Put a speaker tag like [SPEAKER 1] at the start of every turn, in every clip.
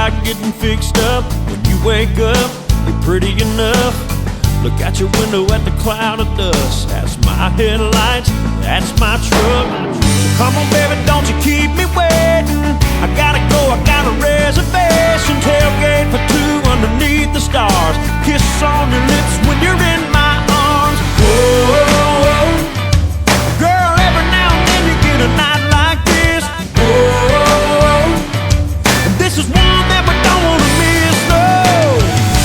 [SPEAKER 1] like getting fixed up. When you wake up, you're pretty enough. Look out your window at the cloud of dust. That's my headlights, that's my truck. So come on baby, don't you keep me waiting. I gotta go, I got a reservation. Tailgate for two underneath the stars. Kiss on your lips when you're in my arms. Whoa, girl, every now and then you get a night like this. Whoa, and this is one that we don't wanna miss, no.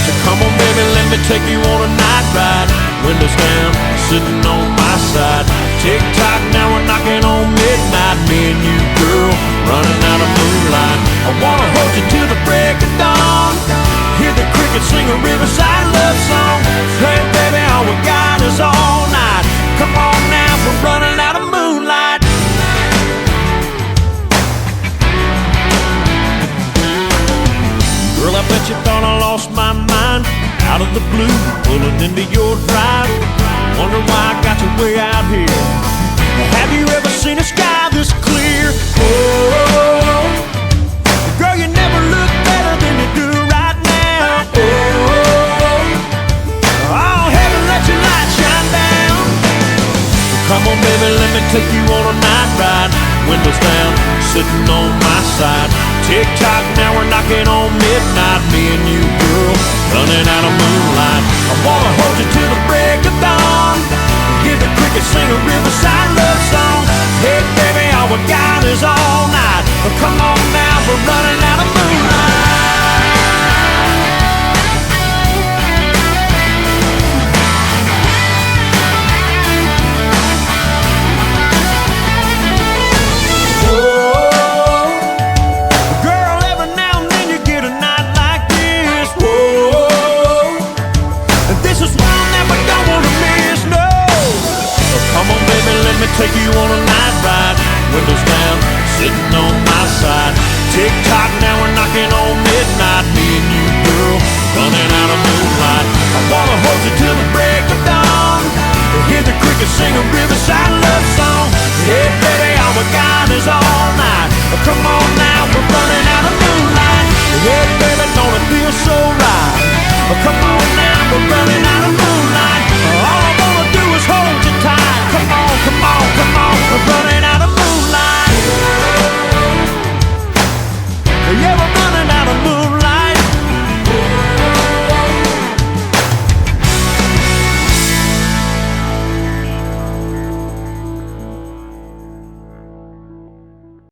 [SPEAKER 1] So come on baby, let me take you on a night ride. Windows down, sitting on my side. Tick tock, now we're knocking on midnight. Me and you, girl, running out of moonlight. I wanna hold you till the break of dawn. Hear the crickets sing a riverside love song. Hey baby, all we got is all night. Come on now, we're running out of moonlight. Girl, I bet you thought I lost my mind. Out of the blue, pulling into your drive. Wonder why I got you way out here. Have you ever seen a sky this clear? Oh, girl, you never look better than you do right now. Oh, heaven, let your light shine down. Come on, baby, let me take you on a night ride. Windows down, sitting on my side. Tick tock, now we're knocking on midnight. Me and you, girl, running out of moonlight. I wanna hold you till the break of dawn. Hear the crickets sing a riverside love song. Hey baby, all we got is all night. Come on now, we're running out of moonlight. Take you on a night ride. Windows down, sitting on my side. Tick tock, now we're knocking on midnight. Me and you, girl, running out of moonlight. I wanna hold you till the break of dawn. Hear the crickets sing a riverside love song. Hey baby, all we got is all night. Come on now, we're running out of moonlight. Hey baby, don't it feel so right? Come